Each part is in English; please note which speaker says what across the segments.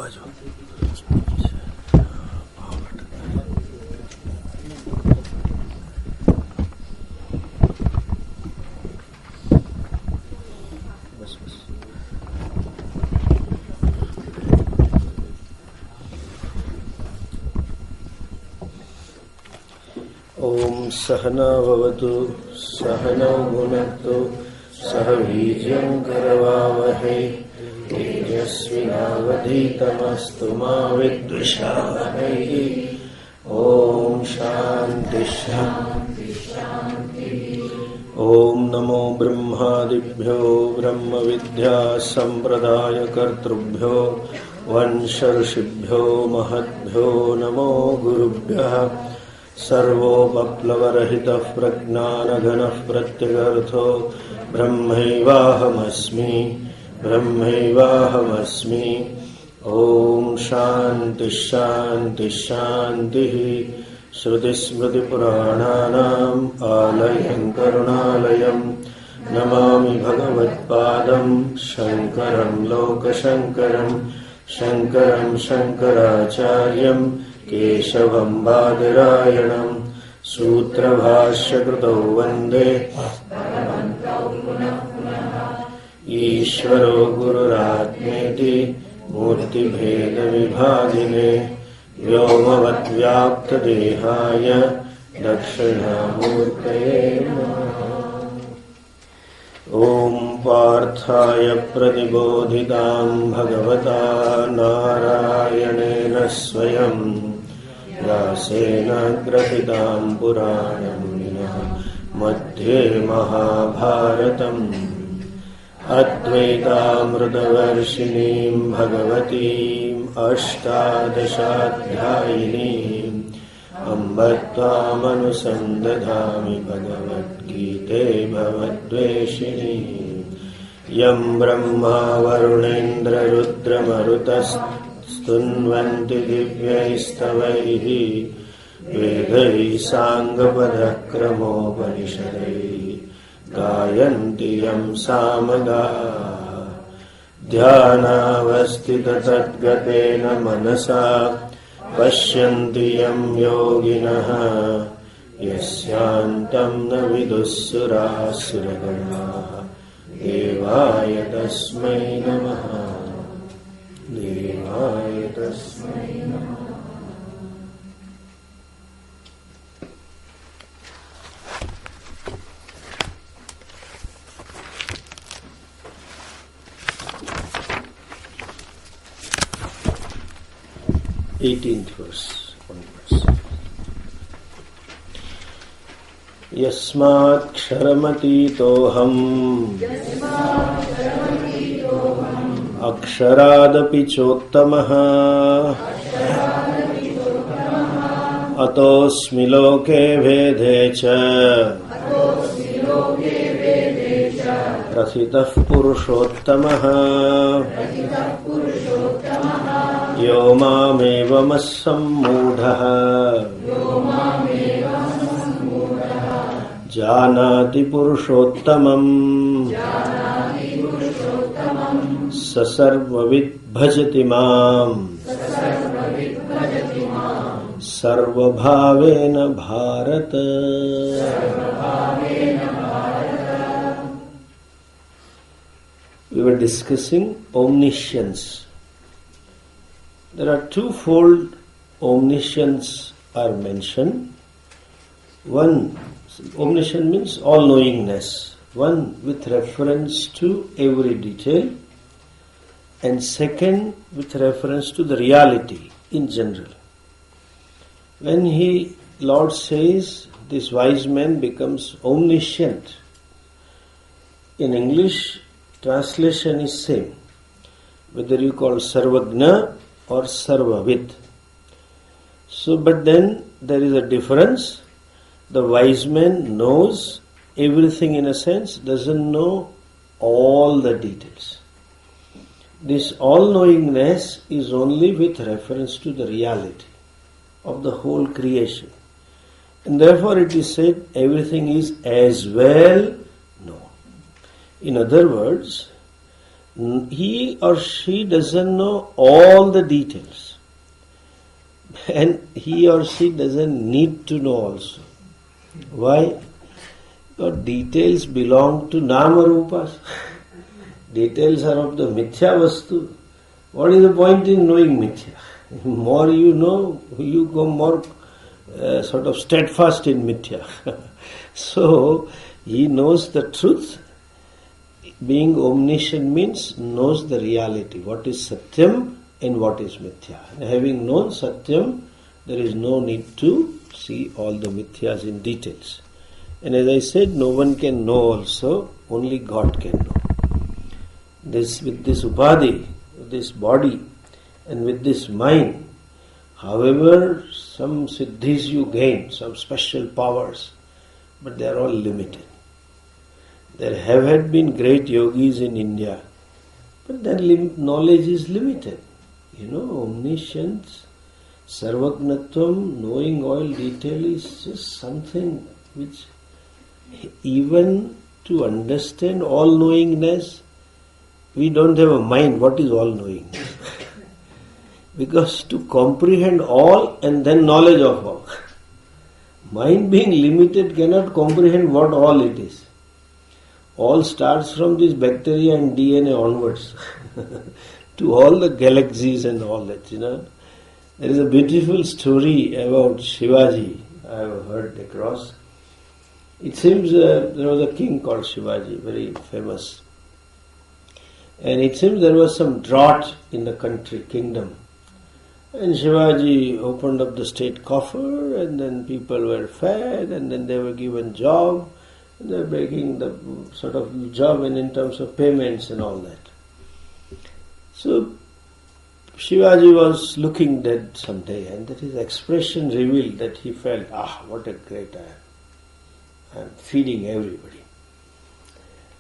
Speaker 1: બાજુ ओम सहना भवतु सहनौ भुनक्तु सह वीर्यं करवावहै तेजस्विनावधीतमस्तु मा विद्विषावहै। ओम शांति शांति शांति। ओम नमो ब्रह्मादिभ्यो ब्रह्म विद्या संप्रदाय कर्तृभ्यो वंश ऋषिभ्यो महद्भ्यो नमो गुरुभ्यः। सर्वोपप्लवरहितः प्रज्ञानघनः प्रत्यगर्थो ब्रह्मैवाहमस्मि ब्रह्मैवाहमस्मि। ओम शांति शांति शांति। श्रुतिस्मृतिपुराणानाम् आलयं करुणालयं नमामि भगवत्पादं शङ्करं लोकशङ्करं शङ्करं शङ्कराचार्यं केशवं बादरायणं सूत्रभाष्यकृतौ वन्दे ईश्वरो गुरुरात्मेति मूर्तिभेदविभागिने व्योमवद्व्याप्तदेहाय दक्षिणामूर्तये नमः। ॐ पार्थाय प्रतिबोधितां भगवता नारायणेन स्वयं व्यासेन ग्रथितां पुराणं मध्ये महाभारतम् अद्वैतामृतवर्षिणीं भगवतीम् अष्टादशाध्यायिनीम् अम्ब त्वामनुसन्दधामि भगवद्गीते भवद्वेषिणीम्। यं ब्रह्मा वरुणेन्द्ररुद्रमरुतस्तुन्वन्ति दिव्यैस्तवैः वेदैः साङ्गपदक्रमोपनिषदैः गायन्ति यं सामगाः। ध्यानावस्थिततद्गतेन मनसा पश्यन्ति यं योगिनः यस्यान्तं न विदुःसुरासुरगणाः। देवाय तस्मै नमः देवाय तस्मै नमः। Eighteenth verse onwards. यस्माक्षरमतीतोऽहम् अक्षरादपि चोत्तमः अतोऽस्मि लोके भेदे च प्रथितः पुरुषोत्तमः। यो मामेवमसम्मूढः जानाति पुरुषोत्तमम् स सर्वविद् भजति माम् सर्वभावेन Bharat. We were discussing omniscience. There are twofold omniscience are mentioned. One, omniscience means all-knowingness. One with reference to every detail, and second with reference to the reality in general. When Lord says this wise man becomes omniscient, in English translation is same, whether you call Sarvagna or Sarvavid. So, but then there is a difference. The wise man knows everything in a sense, doesn't know all the details. This all-knowingness is only with reference to the reality of the whole creation. And therefore it is said everything is as well known. In other words, he or she doesn't know all the details. And he or she doesn't need to know also. Why? Because details belong to Nama Rupas. Details are of the Mithya Vastu. What is the point in knowing Mithya? More you know, you go more sort of steadfast in Mithya. So, he knows the truth. Being omniscient means knows the reality, what is Satyam and what is Mithya. And having known Satyam, there is no need to see all the Mithyas in details. And as I said, no one can know also, only God can know. With this upadhi, with this body, and with this mind, however, some siddhis you gain, some special powers, but they are all limited. There have had been great yogis in India, but their knowledge is limited. Omniscience, sarvagnatvam, knowing all detail is just something which, even to understand all-knowingness, we don't have a mind. What is all-knowingness? Because to comprehend all and then knowledge of all. Mind being limited cannot comprehend what all it is. All starts from this bacteria and DNA onwards to all the galaxies and all that, There is a beautiful story about Shivaji I have heard across. It seems there was a king called Shivaji, very famous. And it seems there was some drought in the kingdom. And Shivaji opened up the state coffer, and then people were fed, and then they were given job. And they were breaking the sort of job in terms of payments and all that. So Shivaji was looking dead someday, and that his expression revealed that he felt, what a great I am. I am feeding everybody.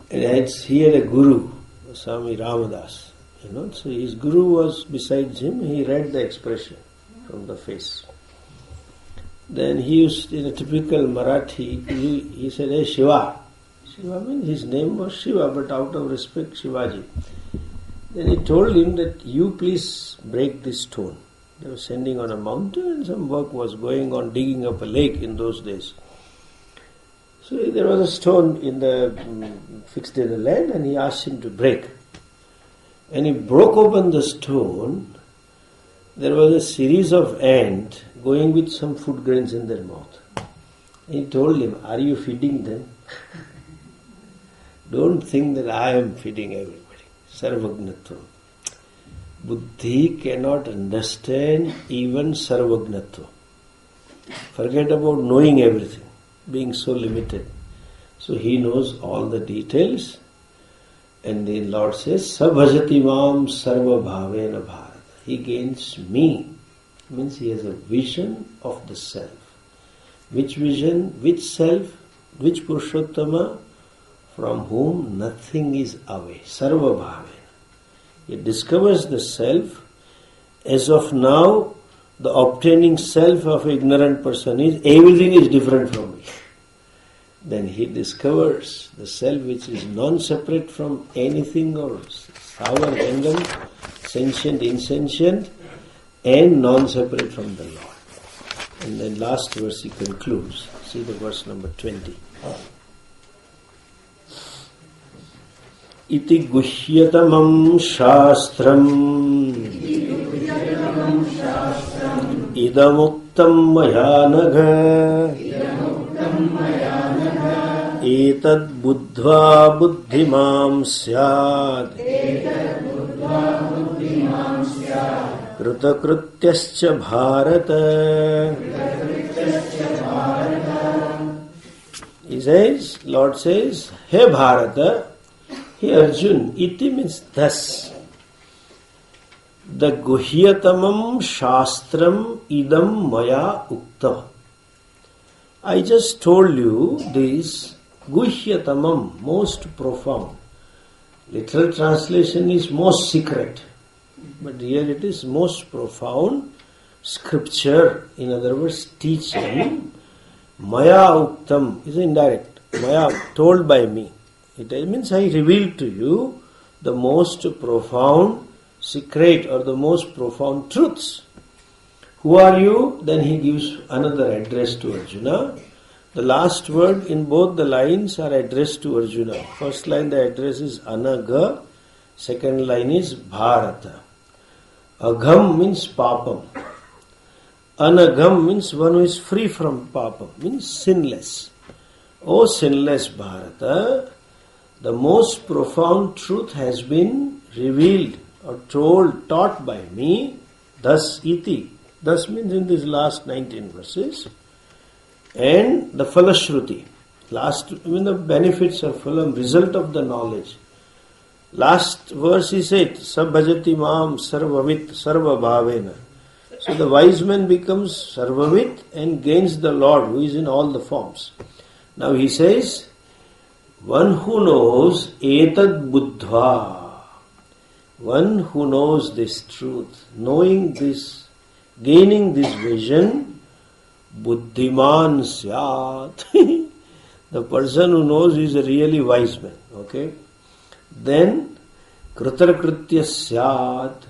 Speaker 1: And he had a guru, Swami Ramadas. So his guru was besides him, he read the expression from the face. Then he used, in a typical Marathi, he said, "Hey Shiva." Shiva means his name was Shiva, but out of respect, Shivaji. Then he told him that you please break this stone. They were sending on a mountain and some work was going on, digging up a lake in those days. So there was a stone fixed in the land, and he asked him to break. And he broke open the stone. There was a series of ants going with some food grains in their mouth. He told him, "Are you feeding them?" Don't think that I am feeding everybody. Sarvagnatva. Buddhi cannot understand even sarvagnatva. Forget about knowing everything, being so limited. So he knows all the details. And the Lord says, Sabhajati mam sarva bhavena bharata. He gains me. Means he has a vision of the self. Which vision? Which self? Which Purushottama? From whom nothing is away. Sarva bhavena. He discovers the self. As of now, the obtaining self of an ignorant person is, everything is different from me. Then he discovers the self which is non-separate from anything or sour, Gangam, sentient, insentient, and non-separate from the Lord. And then last verse he concludes. See the verse number 20. Iti guhyatamam shastram idamuktam maya nagha etad buddhva buddhimam syad kritakrityascha bharata. He says, Lord says, Hey Bharata, Hey Arjun, iti means thus. The guhyatamam shastram idam maya ukta. I just told you this guhyatamam, most profound. Literal translation is most secret. But here it is most profound scripture, in other words, teaching. Maya uktam is indirect. Maya told by me. It means I revealed to you the most profound secret or the most profound truths. Who are you? Then he gives another address to Arjuna. The last word in both the lines are addressed to Arjuna. First line the address is Anaga, second line is Bharata. Agham means papam. Anagam means one who is free from papam, means sinless. O sinless Bharata, the most profound truth has been revealed or taught by me, thus iti. Thus means in these last 19 verses. And the Falashruti, the benefits or phalam, result of the knowledge. Last verse he said, Sabhajati mam sarvavit sarva bhavena. So the wise man becomes sarvavit and gains the Lord who is in all the forms. Now he says, one who knows etad buddha, one who knows this truth, knowing this, gaining this vision, buddhiman syat. The person who knows is a really wise man. Okay? Then krutarkritya syat,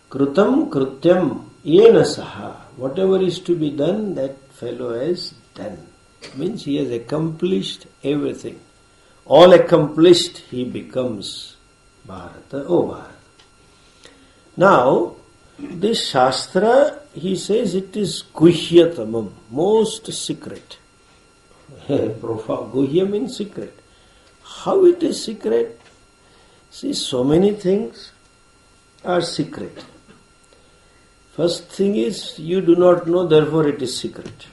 Speaker 1: krutam krutyam yena saha. Whatever is to be done, that fellow has done. Means he has accomplished everything. All accomplished he becomes Bharata. Oh Bharata. Now, this Shastra, he says it is Guhyatamam, most secret. Profound. Guhya means secret. How it is secret? See, so many things are secret. First thing is, you do not know, therefore it is secret.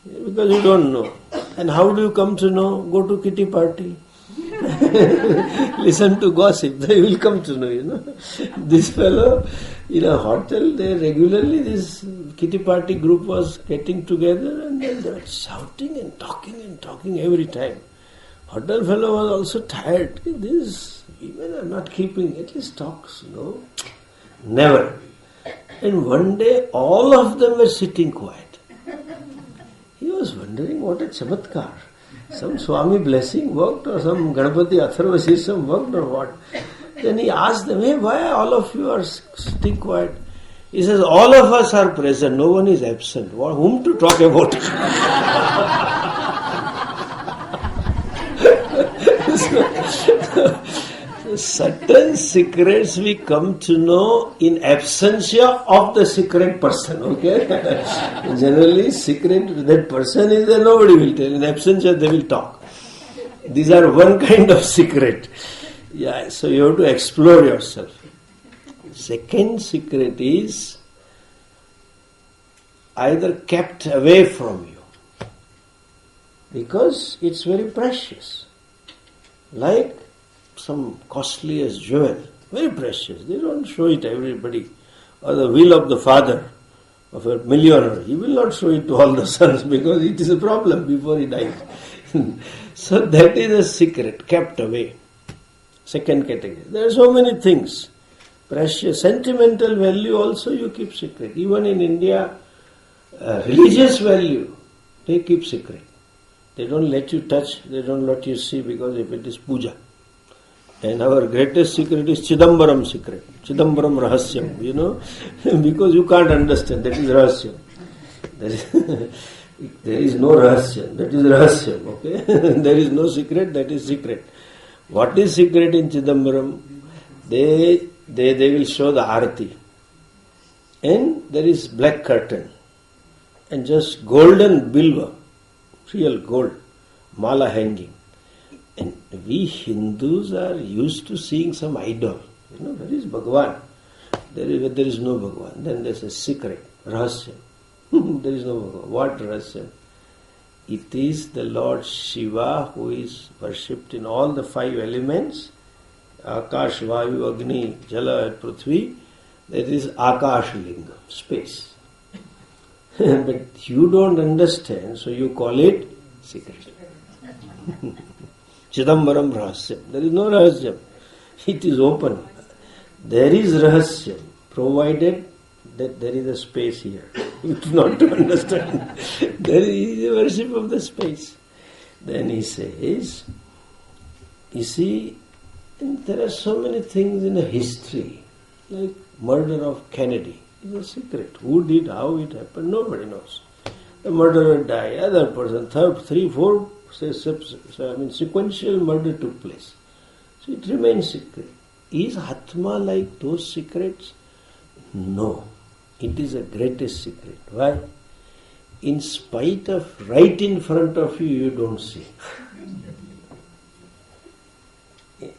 Speaker 1: Because you don't know. And how do you come to know? Go to kitty party. Listen to gossip. They will come to know, This fellow, in a hotel, they regularly, this kitty party group was getting together and then they were shouting and talking every time. Hotel fellow was also tired. These women are not keeping, at least talks, Never. And one day, all of them were sitting quiet. He was wondering what a chamatkar. Some Swami blessing worked or some Ganapati Atharva Sirsam worked or what. Then he asked them, hey, why all of you are sitting quiet? He says, all of us are present, no one is absent. Whom to talk about? Certain secrets we come to know in absentia of the secret person, okay? Generally, secret, that person is there, nobody will tell. In absentia, they will talk. These are one kind of secret. Yeah, so you have to explore yourself. Second secret is either kept away from you because it's very precious. Like some costliest jewel, very precious. They don't show it to everybody. Or the will of the father of a millionaire, he will not show it to all the sons because it is a problem before he dies. So that is a secret, kept away. Second category. There are so many things. Precious, sentimental value also you keep secret. Even in India, religious value, they keep secret. They don't let you touch, they don't let you see because if it is puja. And our greatest secret is Chidambaram secret. Chidambaram Rahasyam, because you can't understand. That is Rahasyam. There is no Rahasyam. That is Rahasyam, okay? There is no secret, that is secret. What is secret in Chidambaram? They will show the Arati. And there is black curtain. And just golden bilva, real gold, mala hanging. And we Hindus are used to seeing some idol. Where is Bhagavan? There is no Bhagavan. Then there's a secret, Rahasyam. There is no Bhagavan. What Rahasyam? It is the Lord Shiva who is worshipped in all the 5 elements. Akash, Vayu, Agni, Jala and Prithvi. That is Akash Lingam, space. But you don't understand, so you call it secret. Chidambaram Rahasyam. There is no Rahasyam. It is open. There is Rahasyam, provided that there is a space here. You do not understand. There is a worship of the space. Then he says, you see, And there are so many things in a history, like murder of Kennedy is a secret. Who did, how it happened, nobody knows. The murderer died, other person, third, three, four, sequential murder took place. So it remains secret. Is Atma like those secrets? No. It is the greatest secret. Why? In spite of right in front of you, you don't see.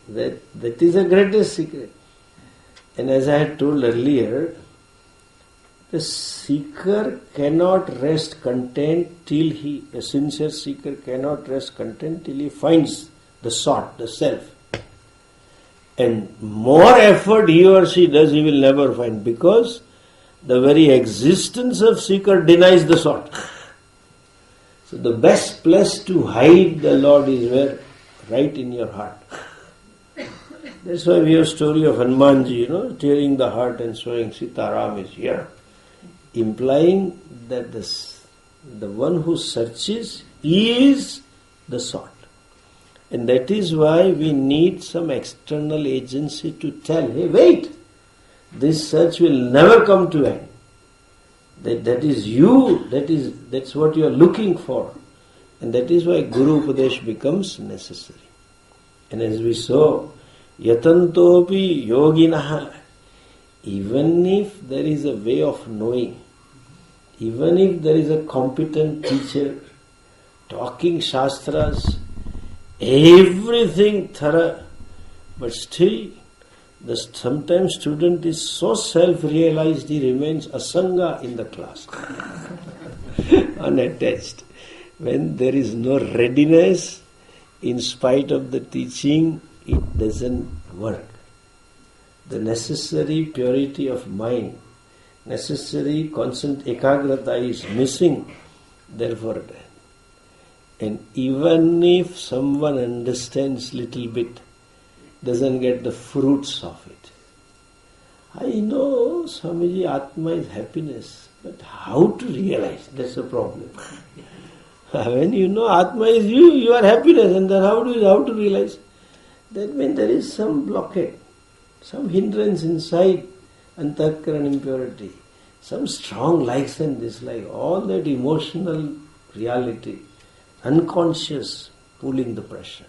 Speaker 1: That is the greatest secret. And as I had told earlier, the seeker cannot rest content a sincere seeker cannot rest content till he finds the sought, the self. And more effort he or she does, he will never find, because the very existence of seeker denies the sought. So the best place to hide the Lord is where? Right in your heart. That's why we have a story of Hanumanji, tearing the heart and showing Sitaram is here. Implying that the one who searches is the sought. And that is why we need some external agency to tell, hey, wait, this search will never come to end. That is you, that's what you are looking for. And that is why Guru Upadesh becomes necessary. And as we saw, Yatantopi Yoginaha, even if there is a way of knowing, even if there is a competent teacher talking Shastras, everything thorough, but still sometimes student is so self-realized he remains asanga in the class, unattached. When there is no readiness, in spite of the teaching, it doesn't work. The necessary purity of mind, necessary constant ekagrata is missing, therefore. And even if someone understands little bit, doesn't get the fruits of it. I know, Swamiji, Atma is happiness, but how to realize? That's the problem. When you know Atma is you are happiness, and then how to realize? That means there is some blockade, some hindrance inside, antahkaran impurity, some strong likes and dislikes, all that emotional reality, unconscious pulling the pressure.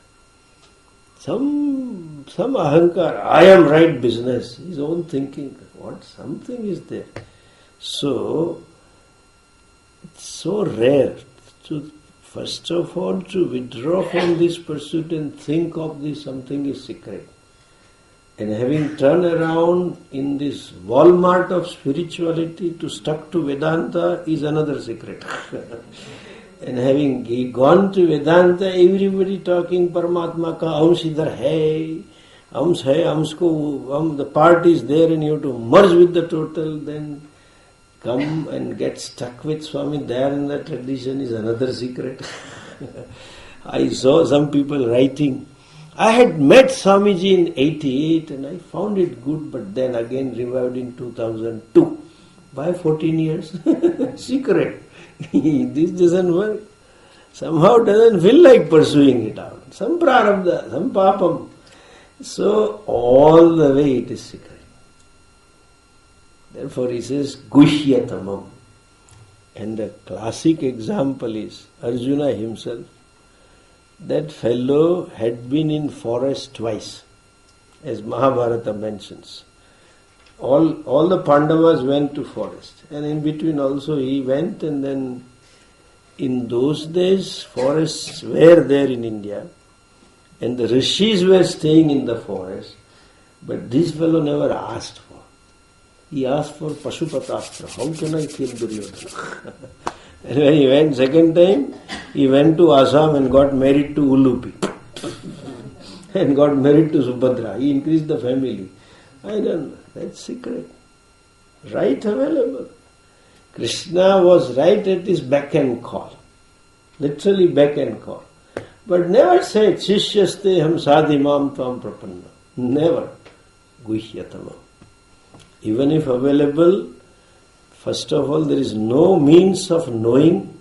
Speaker 1: Some ahankar, I am right business, his own thinking, something is there. So, it's so rare to, first of all, to withdraw from this pursuit and think of this something is secret. And having turned around in this Walmart of spirituality to stuck to Vedanta is another secret. And having gone to Vedanta, everybody talking Paramatma ka amsh idhar hai, the part is there and you have to merge with the total, then come and get stuck with Swami there in the tradition is another secret. I saw some people writing, I had met Swamiji in 88 and I found it good, but then again revived in 2002. Why 14 years? Secret. This doesn't work. Somehow doesn't feel like pursuing it out. Some prarabdha, some papam. So all the way it is secret. Therefore he says Guhyatamam. And the classic example is Arjuna himself. That fellow had been in forest twice, as Mahabharata mentions. All the Pandavas went to forest, and in between also he went, and then in those days forests were there in India, and the rishis were staying in the forest, but this fellow never asked for. He asked for Pashupatastra. How can I kill Duryodhana? And when he went second time, he went to Assam and got married to Ulupi. And got married to Subhadra. He increased the family. I don't know. That's secret. Right available. Krishna was right at his beck and call. Literally beck and call. But never said, Shishyaste ham sadhimam tvam prapanna. Never. Guhyatamam. Even if available, first of all, there is no means of knowing,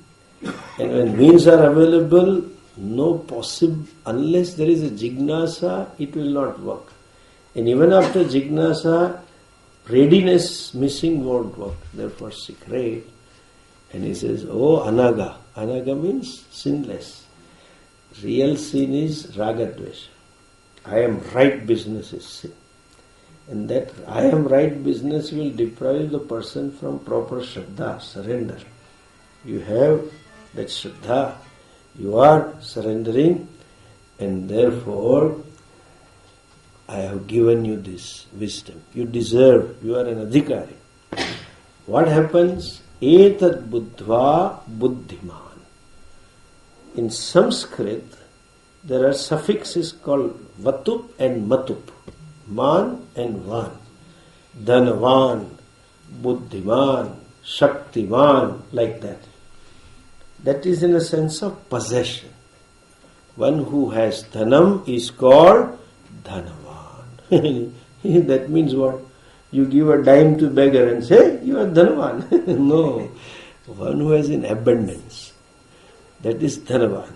Speaker 1: and when means are available, no possible, unless there is a jignasa, it will not work. And even after jignasa, readiness missing won't work. Therefore, secret. And he says, oh, anaga. Anaga means sinless. Real sin is ragadvesha. I am right business is sin. And that I am right business will deprive the person from proper shraddha, surrender. You have that shraddha, you are surrendering, and therefore I have given you this wisdom. You deserve, you are an adhikari. What happens? Etad buddhva buddhiman. In Sanskrit, there are suffixes called vatup and matup. Man and van. Dhanavan, buddhiman, shaktiman, like that. That is in a sense of possession. One who has dhanam is called dhanavan. That means what? You give a dime to beggar and say, you are dhanavan. No. One who has in abundance. That is dhanavan.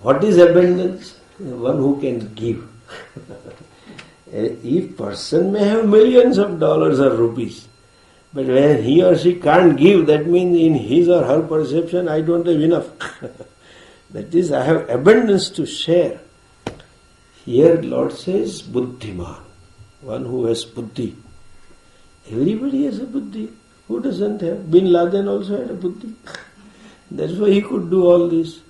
Speaker 1: What is abundance? One who can give. If person may have millions of dollars or rupees, but when he or she can't give, that means in his or her perception, I don't have enough. That is, I have abundance to share. Here Lord says, buddhiman, one who has buddhi. Everybody has a buddhi. Who doesn't have? Bin Laden also had a buddhi. That's why he could do all this.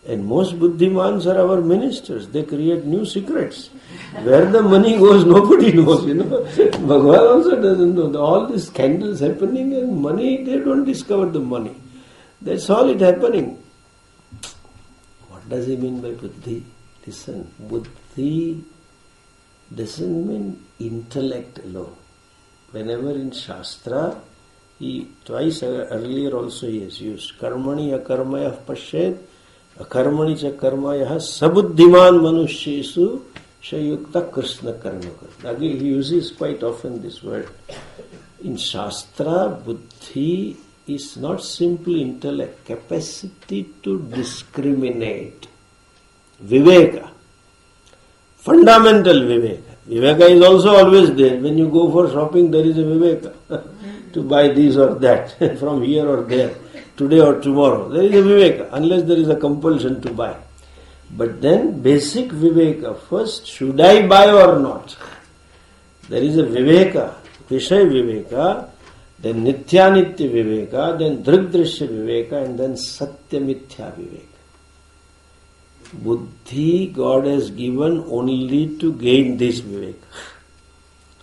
Speaker 1: And most buddhimans are our ministers. They create new secrets. Where the money goes, nobody knows, Bhagavan also doesn't know. All these scandals happening and money, they don't discover the money. That's all it happening. What does he mean by buddhi? Listen, buddhi doesn't mean intellect alone. Whenever in Shastra, he twice earlier also he has used karmani akarmaya pashed akarmani cha karmaya sabuddhiman manushyesu shayukta krishna karmaka. Again, he uses quite often this word. In Shastra, buddhi is not simply intellect, capacity to discriminate. Viveka. Fundamental viveka. Viveka is also always there. When you go for shopping, there is a viveka. To buy this or that, from here or there, today or tomorrow. There is a viveka, unless there is a compulsion to buy. But then basic viveka, first, should I buy or not? There is a viveka, Vishay viveka, then Nityanitya viveka, then Drigdrishya viveka, and then Satyamithya viveka. Buddhi God has given only to gain this viveka.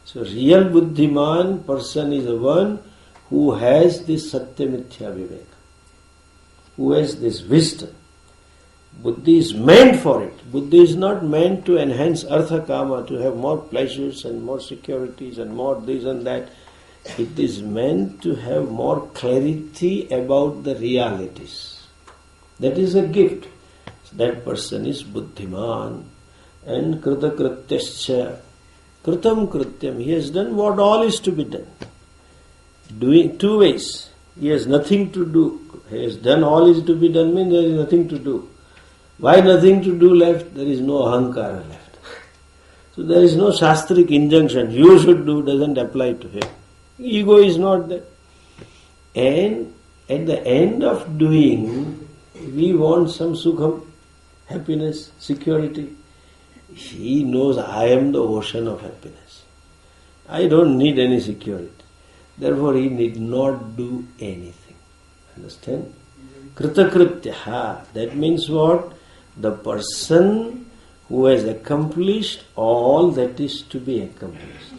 Speaker 1: So real buddhiman person is the one who has this Satyamithya viveka, who has this wisdom. Buddhi is meant for it. Buddhi is not meant to enhance artha kama, to have more pleasures and more securities and more this and that. It is meant to have more clarity about the realities. That is a gift. That person is buddhiman. And kritakrityascha. Kritam krityam. He has done what all is to be done. Doing two ways. He has nothing to do. He has done all is to be done means there is nothing to do. Why nothing to do left? There is no ahankara left. So there is no shastric injunction. You should do, doesn't apply to him. Ego is not there. And at the end of doing, we want some sukham, happiness, security. He knows I am the ocean of happiness. I don't need any security. Therefore he need not do anything. Understand? Kritakrityaha. That means what? The person who has accomplished all that is to be accomplished.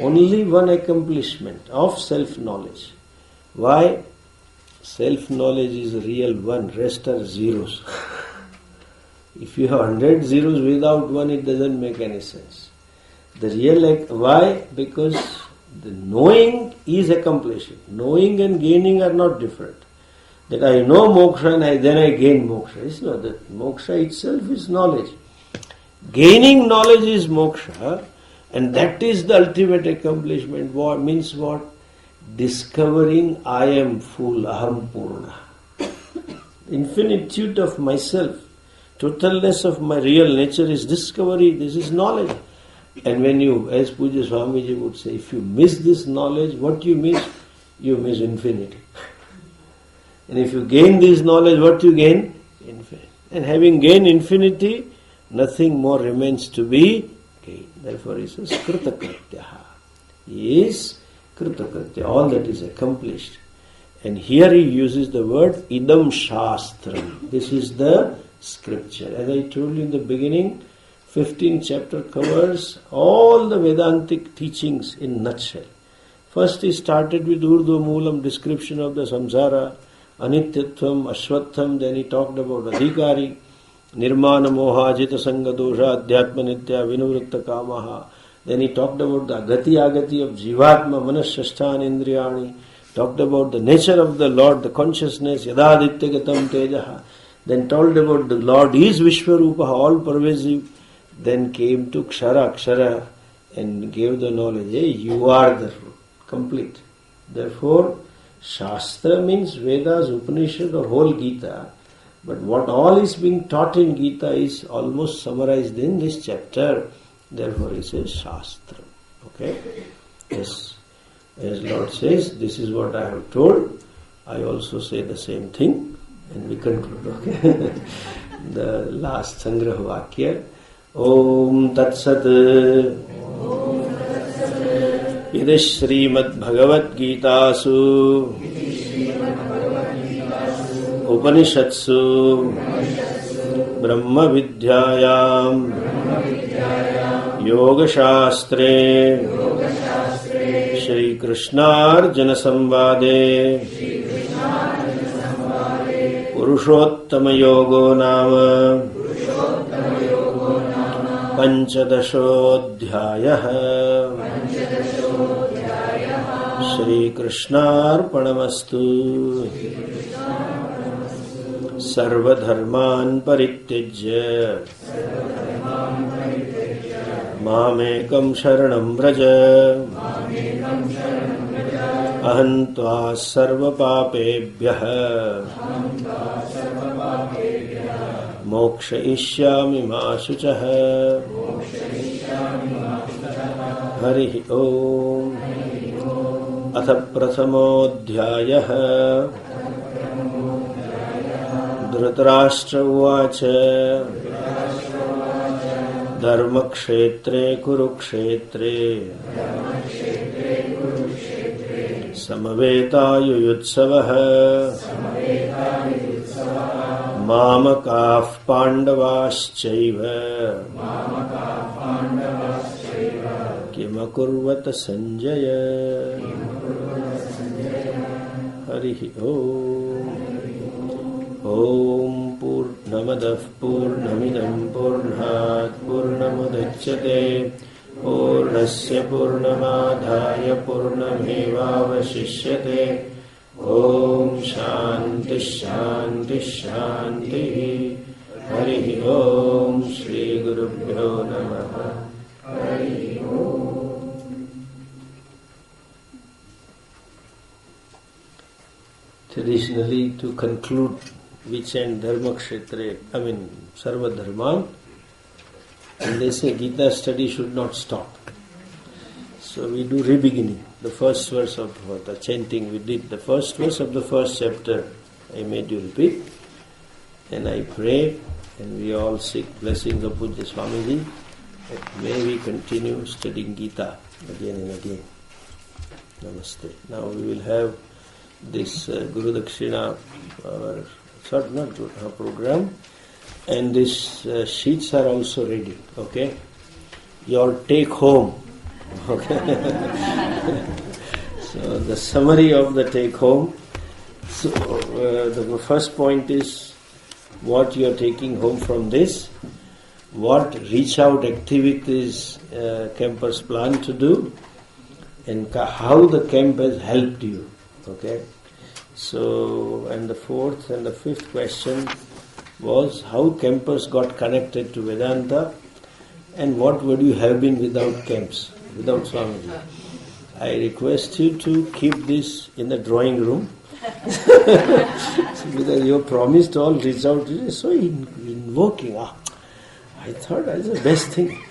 Speaker 1: Only one accomplishment of self-knowledge. Why? Self-knowledge is a real one, rest are zeros. If you have 100 zeros without one, it doesn't make any sense. The real, why? Because the knowing is accomplishing. Knowing and gaining are not different. That I know moksha and then I gain moksha. It's not that. Moksha itself is knowledge. Gaining knowledge is moksha, and that is the ultimate accomplishment. What means what? Discovering I am full, aham purna. Infinitude of myself. Totalness of my real nature is discovery, this is knowledge. And when you, as Pujya Swamiji would say, if you miss this knowledge, what you miss? You miss infinity. And if you gain this knowledge, what you gain? Infinity. And having gained infinity, nothing more remains to be gained. Therefore he says, Kritakrityaha. He is Kritakritya, all that is accomplished. And here he uses the word Idam Shastram. This is the scripture. As I told you in the beginning, 15th chapter covers all the Vedantic teachings in nutshell. First he started with Urdhva Moolam, description of the samsara, Anityatvam, Ashwatham, then he talked about Adhikari, Nirmana Moha, Jita Sangha Dosha, Adhyatma Nitya, Vinuvritta Kamaha. Then he talked about the Agati Agati of Jivatma, Manashashtan Indriyani, talked about the nature of the Lord, the consciousness, Yadaditya Gatam Tejaha. Then told about the Lord is Vishwarupa, all pervasive. Then came to Kshara, and gave the knowledge, hey, you are the complete. Therefore, Shastra means Vedas, Upanishad or whole Gita. But what all is being taught in Gita is almost summarized in this chapter. Therefore he says Shastra. Okay? Yes. As Lord says, this is what I have told. I also say the same thing. And we conclude. Okay? The last Sangrah Vakya. Om Tat Sat. Idish Srimad Bhagavad Gitasu Upanishatsu Brahma Vidyayam Yoga Shastre Shri Krishnarjuna Samvade Purushottama Yogo Nama Panchadashodhyayah Shri Krishnarpanamastu Sarvadharman Parityajya Mamekam Sharanam Vraja Aham Tva Sarva Papebhyah Moksha Ishyami Ma Shuchah Hari Om Atha Prathamodhyayah Dhritarashtra Uvacha Dharmakshetre Kurukshetre Samaveta Mamakah Pandavaschaiva Kimakurvata Sanjaya Hari Om Om Purnamadah Purnamidam Purnat Purnamudachyate Purnasya Purnamadhaya Purnamevavashishyate Om Shanti Shanti Shanti Hari Om Shri Gurubhyo Namaha Hari Om. Traditionally, to conclude which end Dharmakshetre, Sarva Dharman, and they say Gita study should not stop. So we do re-beginning. The first verse of the chanting we did, the first verse of the first chapter, I made you repeat. And I pray, and we all seek blessings of Pujya Swamiji, that may we continue studying Gita again and again. Namaste. Now we will have this Guru Dakshina, our program, and these sheets are also ready. Okay, your take home. Okay. So the summary of the take home. So the first point is what you are taking home from this. What reach out activities campers plan to do, and how the camp has helped you. Okay. So, and the fourth and the fifth question was how campers got connected to Vedanta, and what would you have been without camps, without Swamiji. I request you to keep this in the drawing room, Because you promised all, reach out. So invoking. I thought that's the best thing.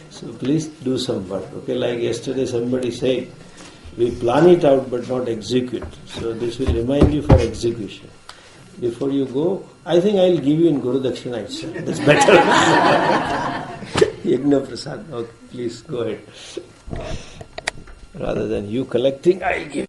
Speaker 1: So please do some work. Okay, like yesterday somebody said, we plan it out but not execute. So this will remind you for execution. Before you go, I think I'll give you in Guru Dakshina itself. That's better. Yajna Prasad. Okay, please go ahead. Rather than you collecting, I'll give.